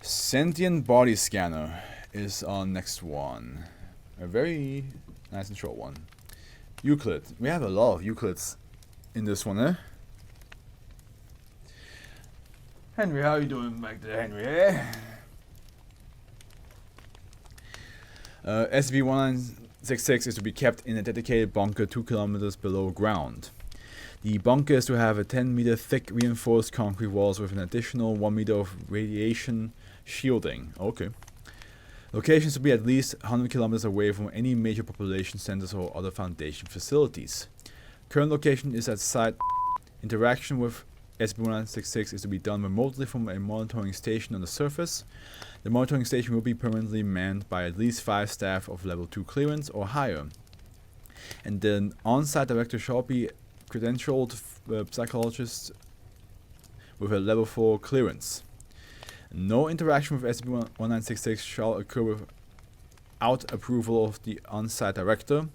Sentient body scanner is our next one. A very nice and short one. Euclid. We have a lot of Euclids in this one, eh? Henry, how are you doing back there, Henry? SCP-1966 is to be kept in a dedicated bunker 2 kilometers below ground. The bunker is to have a 10-meter thick reinforced concrete walls with an additional 1 meter of radiation shielding. Okay. Locations to be at least 100 kilometers away from any major population centers or other Foundation facilities. Current location is at site. Interaction with SCP-1966 is to be done remotely from a monitoring station on the surface. The monitoring station will be permanently manned by at least 5 staff of level 2 clearance or higher. And the on-site director shall be credentialed psychologist with a level 4 clearance. No interaction with SCP-1966 shall occur without approval of the on-site director.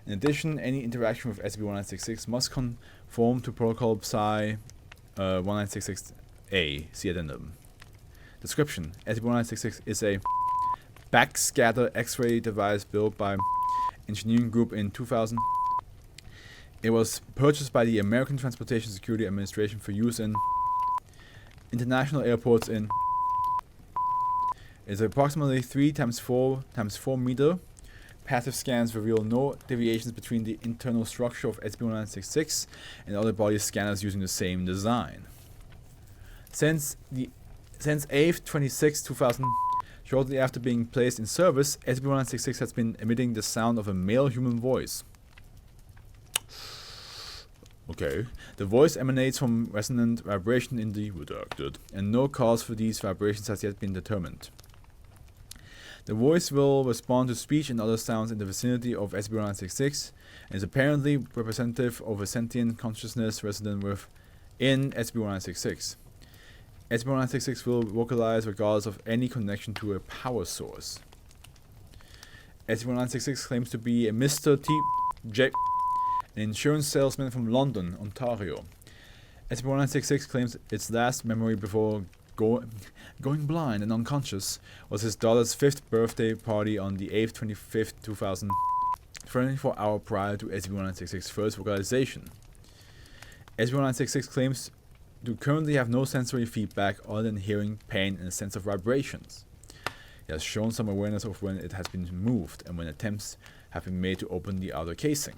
In addition, any interaction with SCP-1966 must conform to Protocol Psi 1966A. See addendum. Description: SCP-1966 is a backscatter X-ray device built by engineering group in 2000. It was purchased by the American Transportation Security Administration for use in international airports in. It's approximately 3 × 4 × 4 meter. Passive scans reveal no deviations between the internal structure of SCP-1966 and other body scanners using the same design. Since AF 26 2000, shortly after being placed in service, SCP-1966 has been emitting the sound of a male human voice. Okay. The voice emanates from resonant vibration in the redacted, and no cause for these vibrations has yet been determined. The voice will respond to speech and other sounds in the vicinity of SCP-1966 and is apparently representative of a sentient consciousness resident within SCP-1966. SCP-1966 will vocalize regardless of any connection to a power source. SCP-1966 claims to be a Mr. T.J., an insurance salesman from London, Ontario. SCP-1966 claims its last memory before going blind and unconscious was his daughter's 5th birthday party on the 8th 25th 2000, 24 hours prior to SCP-1966's first vocalization. SCP-1966 claims to currently have no sensory feedback other than hearing, pain, and a sense of vibrations. It has shown some awareness of when it has been moved and when attempts have been made to open the outer casing.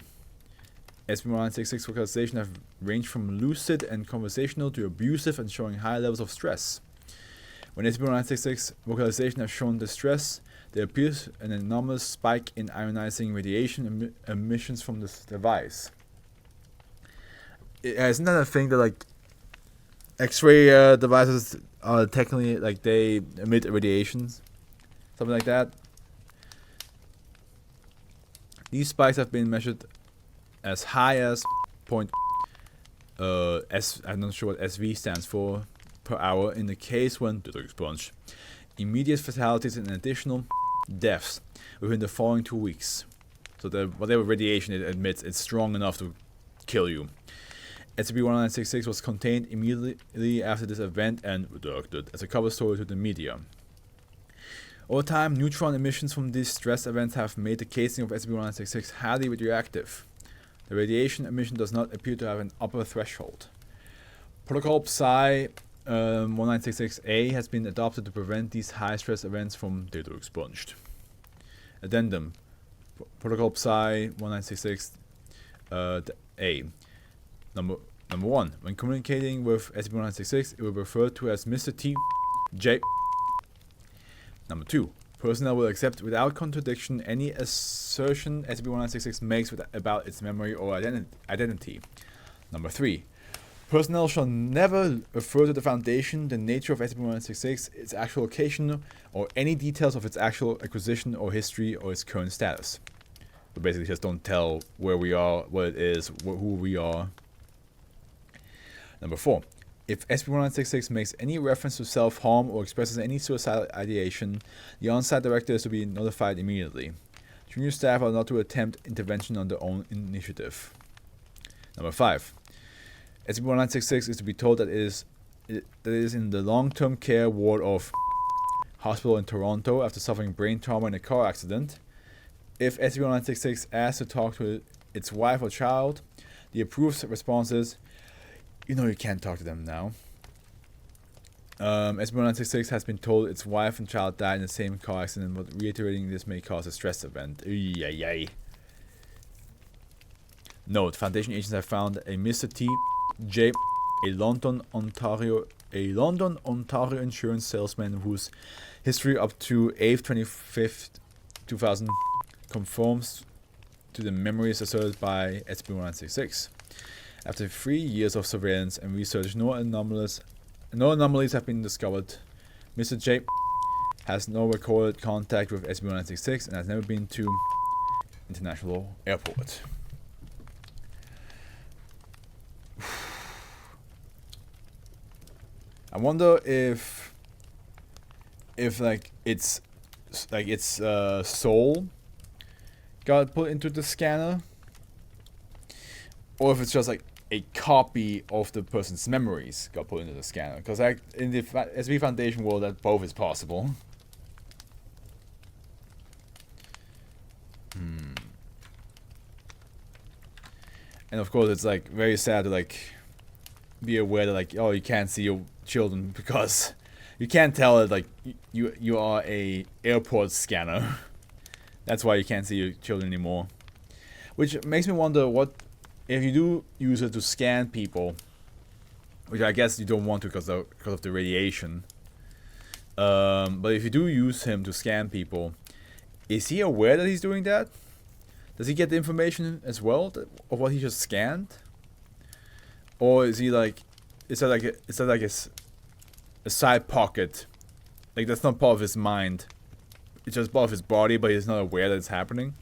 SCP-1966 vocalization have ranged from lucid and conversational to abusive and showing high levels of stress. When SCP-1966 vocalization has shown distress, there appears an enormous spike in ionizing radiation emissions from this device. Isn't that a thing that like X-ray devices are technically like they emit radiations? Something like that? These spikes have been measured as high as I'm not sure what SV stands for, per hour in the case when expunged. Immediate fatalities and additional deaths within the following 2 weeks. So that whatever radiation it emits, it's strong enough to kill you. SCP-1966 was contained immediately after this event and redacted as a cover story to the media. Over time, neutron emissions from these stress events have made the casing of SCP-1966 highly radioactive. The radiation emission does not appear to have an upper threshold. Protocol Psi 1966A has been adopted to prevent these high-stress events from data expunged. Addendum: Protocol Psi 1966A. Number 1. When communicating with SCP-1966, it will be referred to as Mr. T.J. Number 2. Personnel will accept without contradiction any assertion SCP-1966 makes about its memory or identity. Number 3. Personnel shall never refer to the Foundation, the nature of SCP-1966, its actual location, or any details of its actual acquisition or history or its current status. So basically just don't tell where we are, what it is, who we are. Number 4. If SCP-1966 makes any reference to self-harm or expresses any suicidal ideation, the on-site director is to be notified immediately. Junior staff are not to attempt intervention on their own initiative. Number 5. SCP-1966 is to be told that it is in the long-term care ward of hospital in Toronto after suffering brain trauma in a car accident. If SCP-1966 asks to talk to its wife or child, the approved response is, you know you can't talk to them now. SCP-1966 has been told its wife and child died in the same car accident, but reiterating this may cause a stress event. Note: Foundation agents have found a Mr. T. J., a London, Ontario insurance salesman whose history up to 8th 25th 2000 conforms to the memories asserted by SCP-1966. After 3 years of surveillance and research, no anomalies have been discovered. Mr. J has no recorded contact with SCP-1966 and has never been to international airport. I wonder if like its soul got put into the scanner, or if it's just like a copy of the person's memories got put into the scanner. Because in the SCP Foundation world, that both is possible. And of course, it's like very sad to like be aware that like, oh, you can't see your children because you can't tell it like you are a airport scanner. That's why you can't see your children anymore. Which makes me wonder, what if you do use it to scan people, which I guess you don't want to because of the radiation. But if you do use him to scan people, is he aware that he's doing that? Does he get the information as well of what he just scanned? Or is he like, is that like a side pocket? Like that's not part of his mind. It's just part of his body, but he's not aware that it's happening.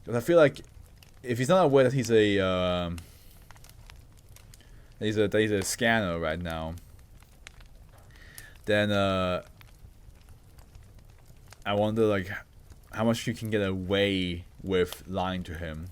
Because I feel like if he's not aware that he's a he's a scanner right now, then I wonder like how much you can get away with lying to him.